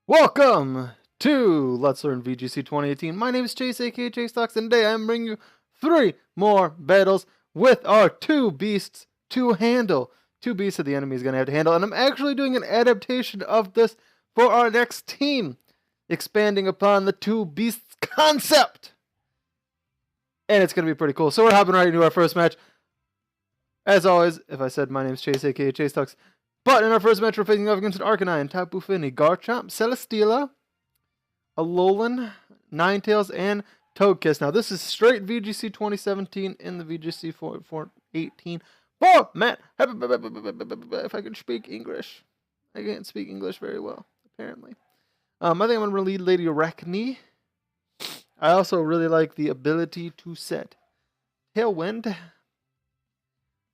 Welcome to Let's Learn VGC 2018. My name is Chase, aka Chase Talks, and today I'm bringing you 3 more battles with our 2 beasts to handle. 2 beasts that the enemy is going to have to handle, and I'm actually doing an adaptation of this for our next team, expanding upon the 2 beasts concept. And it's going to be pretty cool. So we're hopping right into our first match. As always, if I said my name is Chase, aka Chase Talks, but in our first match, we're facing off against an Araquanid, Lopunny-Mega, Garchomp, Celesteela, Alolan, Ninetales, and Togekiss. Now, this is straight VGC 2017 in the VGC 418 format. If I could speak English. I can't speak English very well, apparently. I think I'm going to lead Lady Arachne. I also really like the ability to set Tailwind.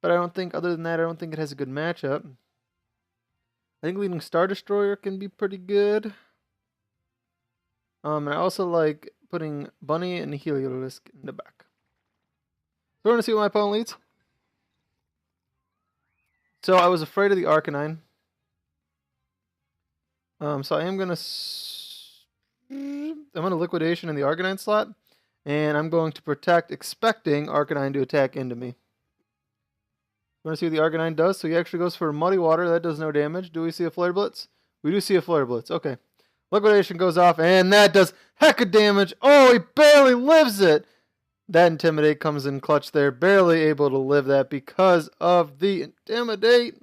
But I don't think, other than that, I don't think it has a good matchup. I think leading Star Destroyer can be pretty good. And I also like putting Bunny and Heliolisk in the back. So we're going to see what my opponent leads. So I was afraid of the Arcanine. So I am going to Liquidation in the Arcanine slot. And I'm going to protect, expecting Arcanine to attack into me. Want to see what the Arcanine does? So he actually goes for Muddy Water. That does no damage. Do we see a Flare Blitz? We do see a Flare Blitz. Okay. Liquidation goes off, and that does heck of damage. Oh, he barely lives it. That Intimidate comes in clutch there. Barely able to live that because of the Intimidate.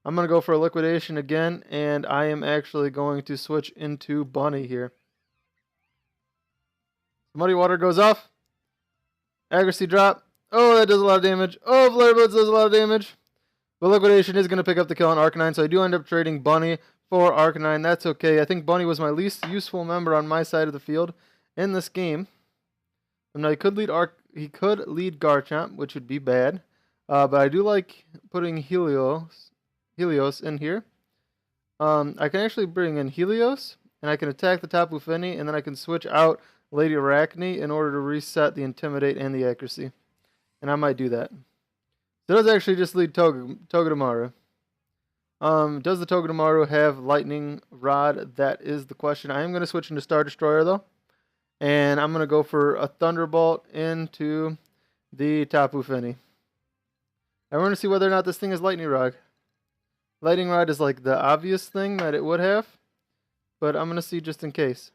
I'm going to go for a Liquidation again, and I am actually going to switch into Bunny here. Muddy Water goes off. Accuracy drop. Oh, that does a lot of damage. Oh, Flare Blitz does a lot of damage. But Liquidation is going to pick up the kill on Arcanine, so I do end up trading Bunny for Arcanine. That's okay. I think Bunny was my least useful member on my side of the field in this game. Now, he could lead Garchomp, which would be bad. But I do like putting Helios in here. I can actually bring in Helios, and I can attack the Tapu Fini, and then I can switch out Lady Arachne in order to reset the Intimidate and the accuracy. And I might do that. So it does actually just lead Togedemaru. Does the Togedemaru have Lightning Rod? That is the question. I am going to switch into Star Destroyer, though. And I'm going to go for a Thunderbolt into the Tapu Fini. I want to see whether or not this thing is Lightning Rod. Lightning Rod is like the obvious thing that it would have. But I'm going to see just in case.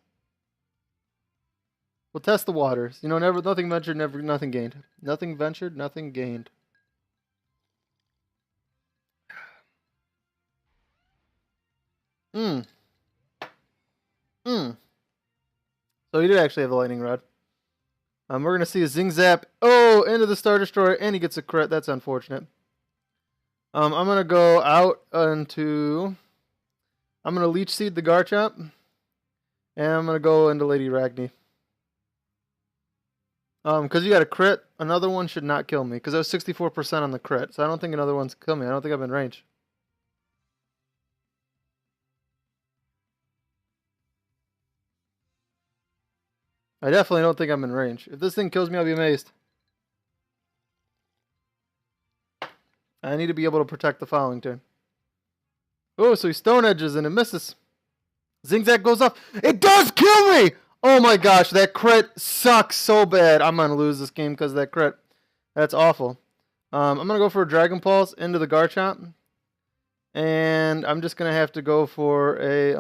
We'll test the waters. You know, nothing ventured, nothing gained. Nothing ventured, nothing gained. So he did actually have the Lightning Rod. We're going to see a Zing Zap. Oh, into the Star Destroyer, and he gets a crit. That's unfortunate. I'm going to go out into... I'm going to Leech Seed the Garchomp. And I'm going to go into Lady Arachne. Because you got a crit, another one should not kill me. Because I was 64% on the crit. So I don't think another one's kill me. I don't think I'm in range. I definitely don't think I'm in range. If this thing kills me, I'll be amazed. I need to be able to protect the following turn. Oh, so he Stone Edges and it misses. Zigzag goes off. It does kill me! Oh my gosh, that crit sucks so bad. I'm going to lose this game because of that crit. That's awful. I'm going to go for a Dragon Pulse into the Garchomp. And I'm just going to have to go for a...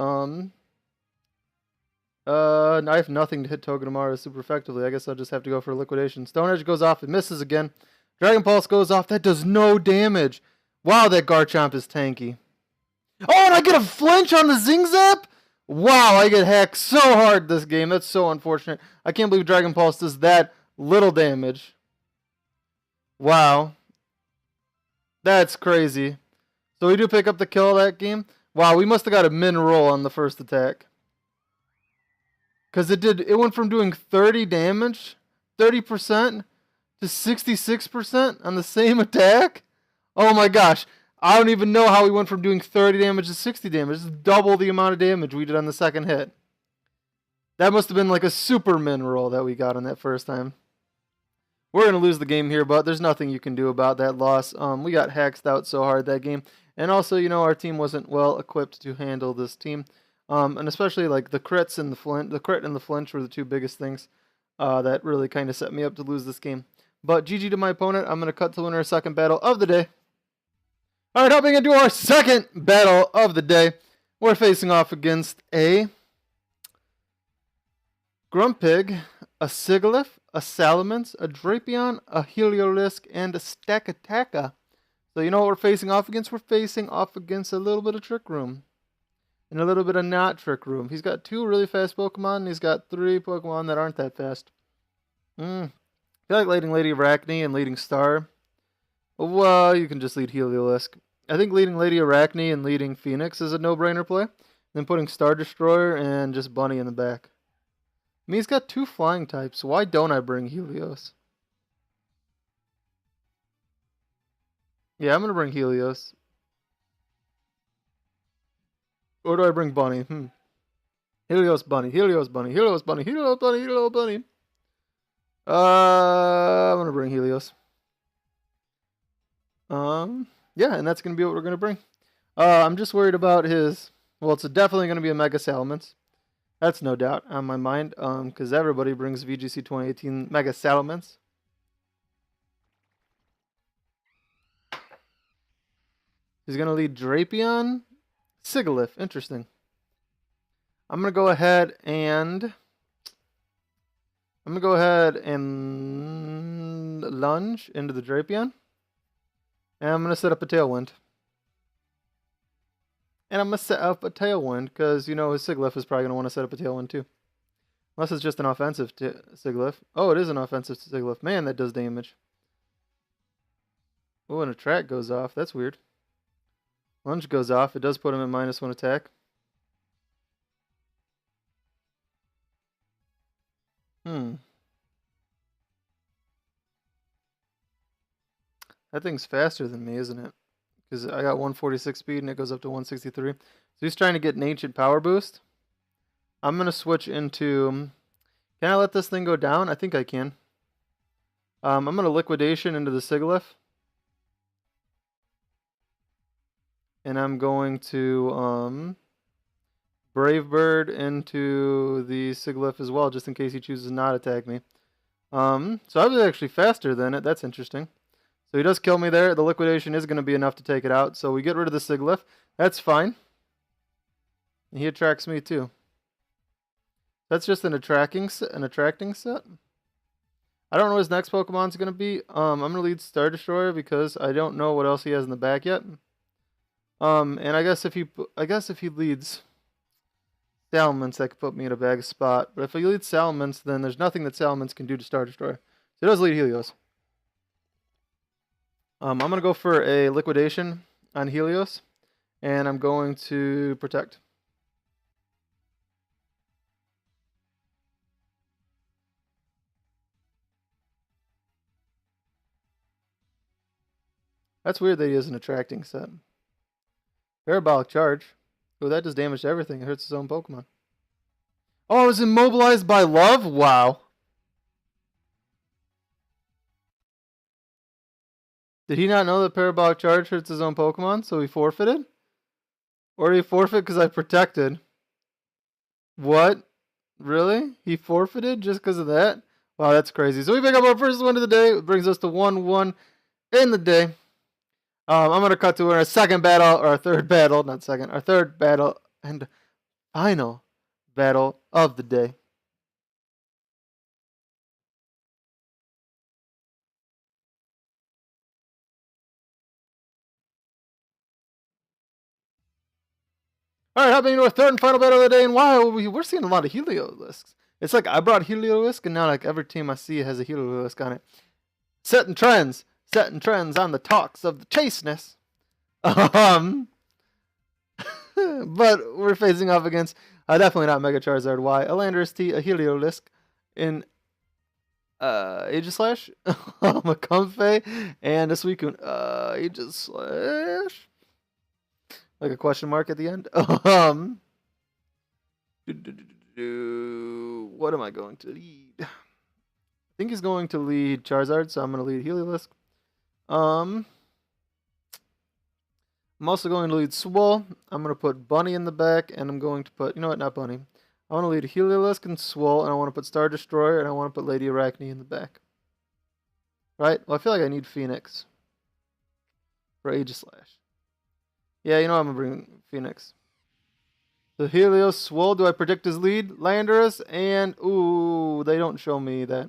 I have nothing to hit Togedemaru super effectively. I guess I'll just have to go for a Liquidation. Stone Edge goes off. It misses again. Dragon Pulse goes off. That does no damage. Wow, that Garchomp is tanky. Oh, and I get a flinch on the Zing Zap? Wow, I get hacked so hard this game. That's so unfortunate. I can't believe Dragon Pulse does that little damage. Wow. That's crazy. So we do pick up the kill of that game. Wow, we must have got a min roll on the first attack. Because it went from doing 30 damage, 30%, to 66% on the same attack. Oh my gosh. I don't even know how we went from doing 30 damage to 60 damage. It's double the amount of damage we did on the second hit. That must have been like a super min roll that we got on that first time. We're going to lose the game here, but there's nothing you can do about that loss. We got hacked out so hard that game. And also, you know, our team wasn't well equipped to handle this team. And especially like the crits and the crit and the flinch were the two biggest things that really kind of set me up to lose this game. But GG to my opponent. I'm going to cut to winner, second battle of the day. All right, hopping into our second battle of the day. We're facing off against a Grumpig, a Sigilyph, a Salamence, a Drapion, a Heliolisk, and a Stakataka. So you know what we're facing off against? We're facing off against a little bit of Trick Room. And a little bit of not Trick Room. He's got 2 really fast Pokemon, and he's got 3 Pokemon that aren't that fast. I feel like leading Lady Arachne and leading Star. Well, you can just lead Heliolisk. I think leading Lady Arachne and leading Phoenix is a no-brainer play. Then putting Star Destroyer and just Bunny in the back. I mean, he's got 2 flying types. Why don't I bring Helios? Yeah, I'm going to bring Helios. Or do I bring Bunny? Helios, Bunny, Helios, Bunny, Helios, Bunny, Helios, Bunny, Helios, Bunny. I'm going to bring Helios. Yeah, and that's going to be what we're going to bring. I'm just worried about his... Well, it's definitely going to be a Mega Salamence. That's no doubt on my mind, because everybody brings VGC 2018 Mega Salamence. He's going to lead Drapion, Sigilyph. Interesting. I'm going to go ahead and... lunge into the Drapion. And I'm going to set up a Tailwind. And I'm going to set up a Tailwind because, you know, his Sigilyph is probably going to want to set up a Tailwind too. Unless it's just an offensive Sigilyph. Oh, it is an offensive Sigilyph. Man, that does damage. Oh, and a track goes off. That's weird. Lunge goes off. It does put him at -1 attack. That thing's faster than me, isn't it? Because I got 146 speed and it goes up to 163. So he's trying to get an Ancient Power Boost. I'm going to switch into... Can I let this thing go down? I think I can. I'm going to Liquidation into the Sigilyph. And I'm going to Brave Bird into the Sigilyph as well, just in case he chooses not to attack me. So I was actually faster than it. That's interesting. So he does kill me there. The Liquidation is going to be enough to take it out. So we get rid of the Sigilyph. That's fine. He attracts me too. That's just an attracting set. I don't know what his next Pokemon's going to be. I'm going to lead Star Destroyer because I don't know what else he has in the back yet. And I guess if he leads Salamence, that could put me in a bad spot. But if he leads Salamence, then there's nothing that Salamence can do to Star Destroyer. So he does lead Helios. I'm going to go for a Liquidation on Helios, and I'm going to Protect. That's weird that he is an attracting set. Parabolic Charge. Oh, that does damage to everything. It hurts his own Pokemon. Oh, I was immobilized by love? Wow. Did he not know that Parabolic Charge hurts his own Pokemon, so he forfeited? Or did he forfeit because I protected? What? Really? He forfeited just because of that? Wow, that's crazy. So we pick up our first win of the day. It brings us to 1-1 in the day. I'm going to cut to our second battle, or our third battle, not second, our third battle, and final battle of the day. Alright, hopping into our third and final battle of the day, and wow, we're seeing a lot of Heliolisks. It's like I brought Heliolisk, and now like every team I see has a Heliolisk on it. Setting trends on the talks of the chasteness. But we're facing off against definitely not Mega Charizard Y, a landorus-t, a Heliolisk, in Aegislash, a Comfey, and a Suicune. Aegislash. Like a question mark at the end. What am I going to lead? I think he's going to lead Charizard, so I'm going to lead Heliolisk. I'm also going to lead Swole. I'm going to put Bunny in the back, and I'm going to put, you know what, not Bunny. I want to lead Heliolisk and Swole, and I want to put Star Destroyer, and I want to put Lady Arachne in the back. Right? Well, I feel like I need Phoenix for Aegislash. Yeah, you know I'm going to bring Phoenix. So Helios, Swole, do I predict his lead? Landorus, and, ooh, they don't show me that.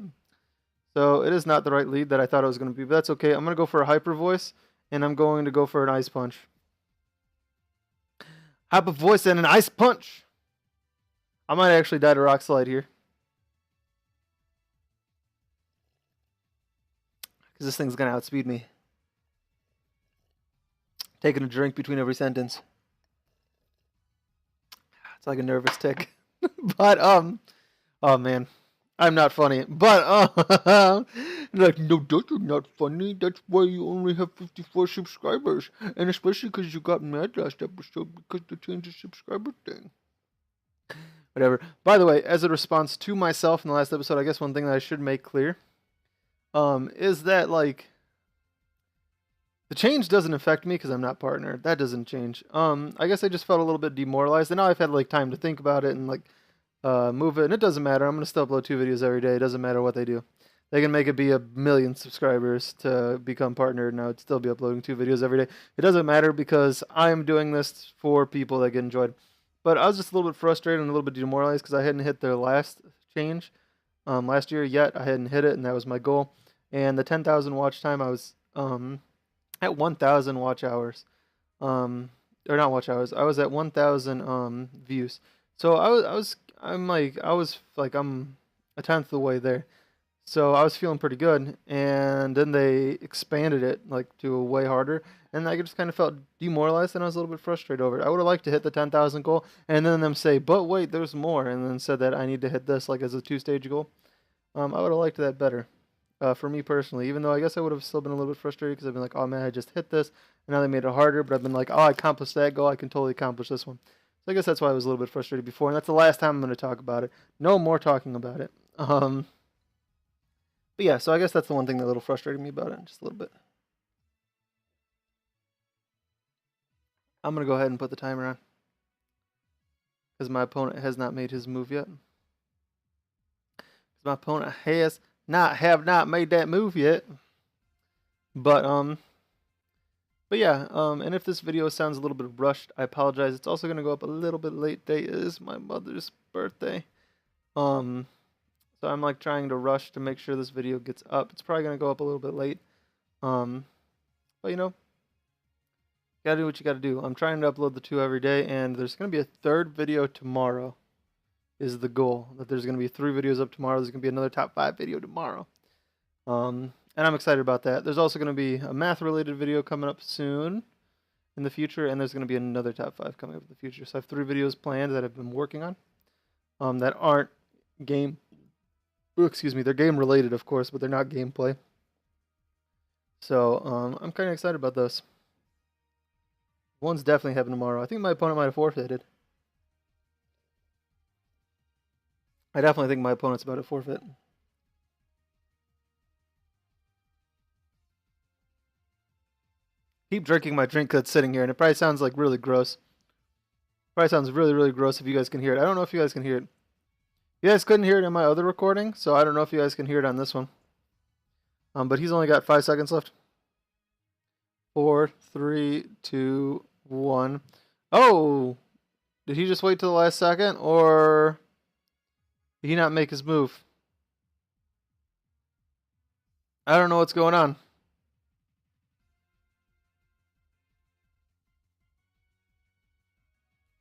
So it is not the right lead that I thought it was going to be, but that's okay. I'm going to go for a Hyper Voice, and I'm going to go for an Ice Punch. Hyper Voice and an Ice Punch. I might actually die to Rock Slide here. Because this thing's going to outspeed me. Taking a drink between every sentence. It's like a nervous tick. But, oh man. I'm not funny. But, like, no, that's not funny. That's why you only have 54 subscribers. And especially because you got mad last episode because they changed the subscriber thing. Whatever. By the way, as a response to myself in the last episode, I guess one thing that I should make clear is that, like, the change doesn't affect me because I'm not partnered. That doesn't change. I guess I just felt a little bit demoralized. And now I've had, like, time to think about it and, like, move it. And it doesn't matter. I'm going to still upload 2 videos every day. It doesn't matter what they do. They can make it be 1 million subscribers to become partnered, and I would still be uploading 2 videos every day. It doesn't matter because I'm doing this for people that get enjoyed. But I was just a little bit frustrated and a little bit demoralized because I hadn't hit their last change last year yet. I hadn't hit it, and that was my goal. And the 10,000 watch time, I was at 1,000 watch hours. Or not watch hours. I was at 1,000 views. So I'm a 10th of the way there. So I was feeling pretty good, and then they expanded it like to a way harder, and I just kind of felt demoralized, and I was a little bit frustrated over it. I would have liked to hit the 10,000 goal, and then them say, but wait, there's more, and then said that I need to hit this like as a 2-stage goal. I would have liked that better, for me personally, even though I guess I would have still been a little bit frustrated because I've been like, oh man, I just hit this, and now they made it harder, but I've been like, oh, I accomplished that goal, I can totally accomplish this one. So I guess that's why I was a little bit frustrated before, and that's the last time I'm going to talk about it. No more talking about it. But yeah, so I guess that's the one thing that a little frustrated me about it, just a little bit. I'm going to go ahead and put the timer on. Because my opponent has not made his move yet. My opponent has not made that move yet. But yeah, and if this video sounds a little bit rushed, I apologize. It's also going to go up a little bit late. Today is my mother's birthday. So I'm like trying to rush to make sure this video gets up. It's probably going to go up a little bit late. But you know, you got to do what you got to do. I'm trying to upload the 2 every day, and there's going to be a 3rd video tomorrow is the goal. That there's going to be 3 videos up tomorrow. There's going to be another top 5 video tomorrow. And I'm excited about that. There's also going to be a math-related video coming up soon in the future, and there's going to be another top 5 coming up in the future. So I have 3 videos planned that I've been working on that aren't game. Excuse me, they're game related, of course, but they're not gameplay. So I'm kind of excited about those. One's definitely happening tomorrow. I think my opponent might have forfeited. I definitely think my opponent's about to forfeit. Keep drinking my drink that's sitting here, and it probably sounds like really gross. Probably sounds really, really gross if you guys can hear it. I don't know if you guys can hear it. You guys couldn't hear it in my other recording, so I don't know if you guys can hear it on this one. But he's only got 5 seconds left. 4, 3, 2, 1. Oh! Did he just wait till the last second, or did he not make his move? I don't know what's going on.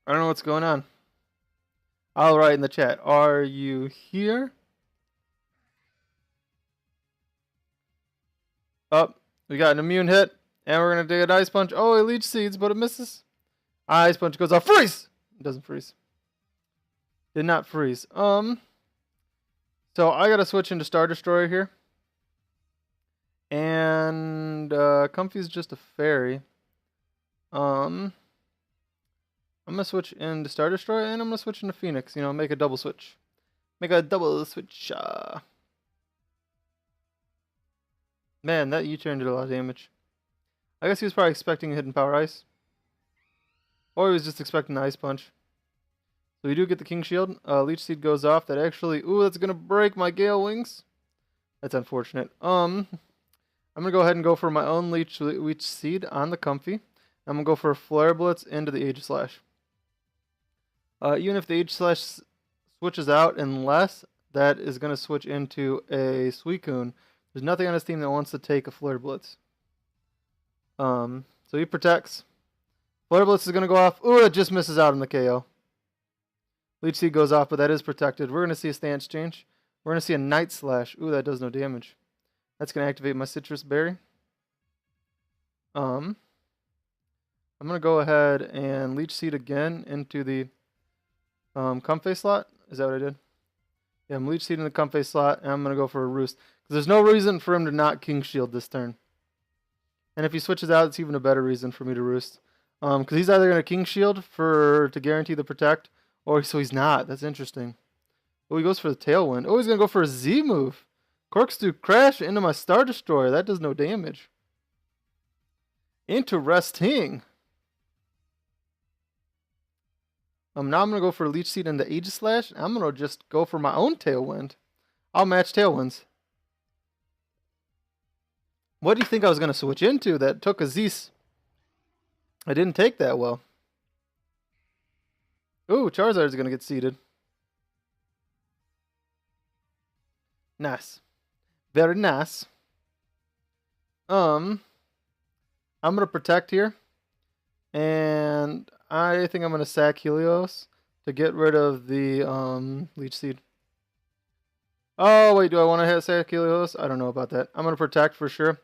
I don't know what's going on. I'll write in the chat. Are you here? Oh, we got an immune hit. And we're going to dig an Ice Punch. Oh, it Leech Seeds, but it misses. Ice Punch goes off. Freeze! It doesn't freeze. Did not freeze. So I got to switch into Star Destroyer here. And Comfy's just a fairy. I'm going to switch into Star Destroyer, and I'm going to switch into Phoenix. You know, make a double switch. Make a double switch. Man, that U-turn did a lot of damage. I guess he was probably expecting a Hidden Power Ice. Or he was just expecting the Ice Punch. So we do get the King Shield. Leech Seed goes off. That actually... Ooh, that's going to break my Gale Wings. That's unfortunate. I'm going to go ahead and go for my own Leech Seed on the Comfy. I'm going to go for a Flare Blitz into the Aegislash. Even if the Aegislash switches out, unless that is going to switch into a Suicune, there's nothing on his team that wants to take a Flare Blitz. So he protects. Flare Blitz is going to go off. Ooh, it just misses out on the KO. Leech Seed goes off, but that is protected. We're going to see a stance change. We're going to see a Night Slash. Ooh, that does no damage. That's going to activate my Citrus Berry. I'm going to go ahead and Leech Seed again into the Comfey slot. Is that what I did? Yeah, I'm Leech Seed in the Comfey slot, and I'm going to go for a Roost. Because there's no reason for him to not King Shield this turn. And if he switches out, it's even a better reason for me to Roost. Because he's either going to King Shield to guarantee the Protect, or so he's not. That's interesting. Oh, he goes for the Tailwind. Oh, he's going to go for a Z move. Corkscrew Crash into my Star Destroyer. That does no damage. Interesting. Now I'm going to go for Leech Seed and the Aegislash. I'm going to just go for my own Tailwind. I'll match Tailwinds. What do you think I was going to switch into that took a Z? I didn't take that well. Ooh, Charizard's going to get seeded. Nice. Very nice. I'm going to protect here. And I think I'm going to sack Helios to get rid of the Leech Seed. Oh, wait, do I want to sack Helios? I don't know about that. I'm going to protect for sure.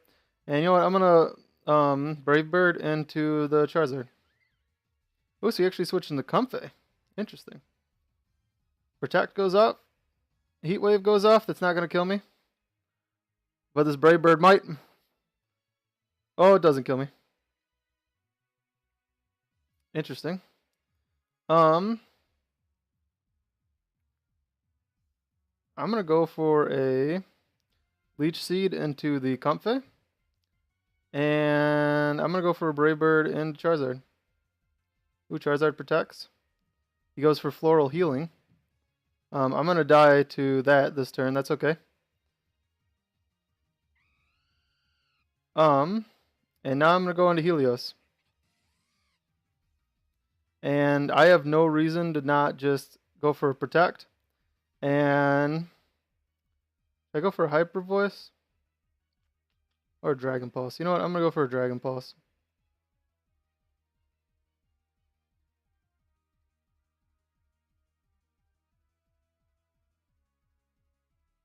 And you know what? I'm going to Brave Bird into the Charizard. Oh, so he actually switched into Comfey. Interesting. Protect goes up. Heat Wave goes off. That's not going to kill me. But this Brave Bird might. Oh, it doesn't kill me. Interesting. I'm going to go for a Leech Seed into the Comfey. And I'm going to go for a Brave Bird into Charizard. Ooh, Charizard protects. He goes for Floral Healing. I'm going to die to that this turn. That's okay. And now I'm going to go into Helios. And I have no reason to not just go for a Protect. And I go for a Hyper Voice or a Dragon Pulse. You know what? I'm going to go for a Dragon Pulse.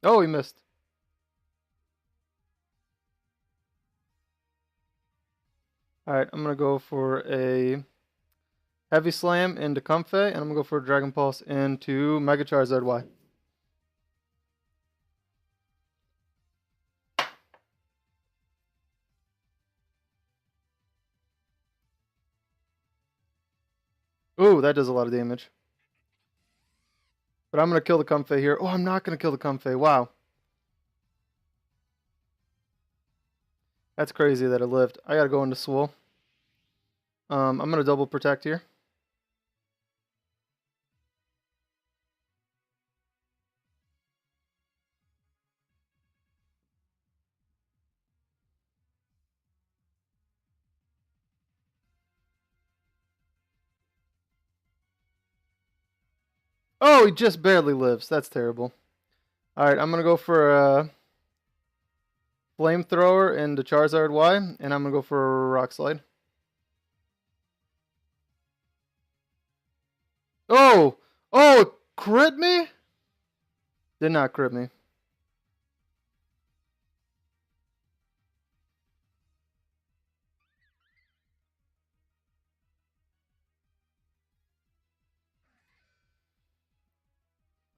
Oh, he missed. Alright, I'm going to go for a Heavy Slam into Comfey, and I'm going to go for a Dragon Pulse into Mega Charizard Y. Ooh, that does a lot of damage. But I'm going to kill the Comfey here. Oh, I'm not going to kill the Comfey. Wow. That's crazy that it lived. I got to go into Swole. I'm going to double protect here. Oh, he just barely lives. That's terrible. Alright, I'm going to go for a Flamethrower into Charizard Y, and I'm going to go for a Rock Slide. Oh! Oh, it crit me? Did not crit me.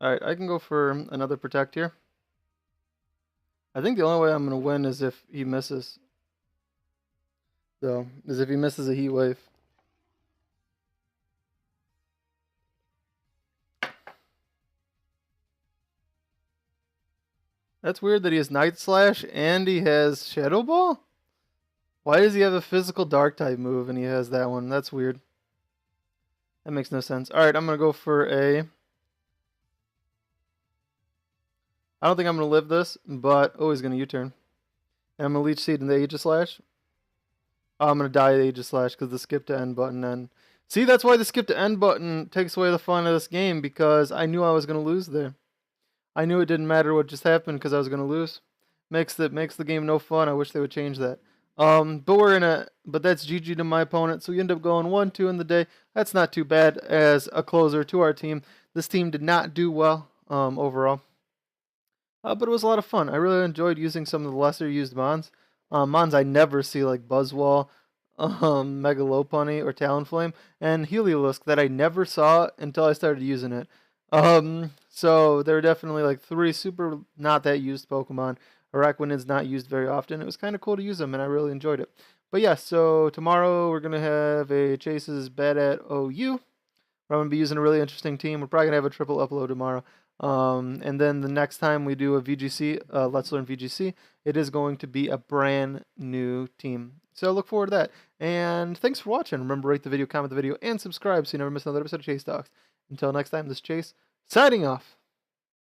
Alright, I can go for another Protect here. I think the only way I'm going to win is if he misses. So, is if he misses a Heat Wave. That's weird that he has Night Slash and he has Shadow Ball? Why does he have a physical Dark type move and he has that one? That's weird. That makes no sense. Alright, I'm going to go for a... I don't think I'm going to live this, but... Oh, he's going to U-turn. And I'm going to Leech Seed in the Aegislash. Oh, I'm going to die the Aegislash because the skip to end button and... See, that's why the skip to end button takes away the fun of this game, because I knew I was going to lose there. I knew it didn't matter what just happened because I was going to lose. Makes the game no fun. I wish they would change that. But that's GG to my opponent, so we end up going 1-2 in the day. That's not too bad as a closer to our team. This team did not do well overall. But it was a lot of fun. I really enjoyed using some of the lesser used mons. Mons I never see, like Buzzwole, Mega Lopunny, or Talonflame, and Heliolisk that I never saw until I started using it. So there are definitely like 3 super not that used Pokemon. Araquanid's not used very often. It was kind of cool to use them, and I really enjoyed it. But yeah, so tomorrow we're going to have a Chase's Bet at OU. I'm going to be using a really interesting team. We're probably going to have a triple upload tomorrow. And then the next time we do a VGC, Let's Learn VGC, it is going to be a brand new team. So look forward to that. And thanks for watching. Remember, rate the video, comment the video, and subscribe so you never miss another episode of Chase Talks. Until next time, this is Chase, signing off.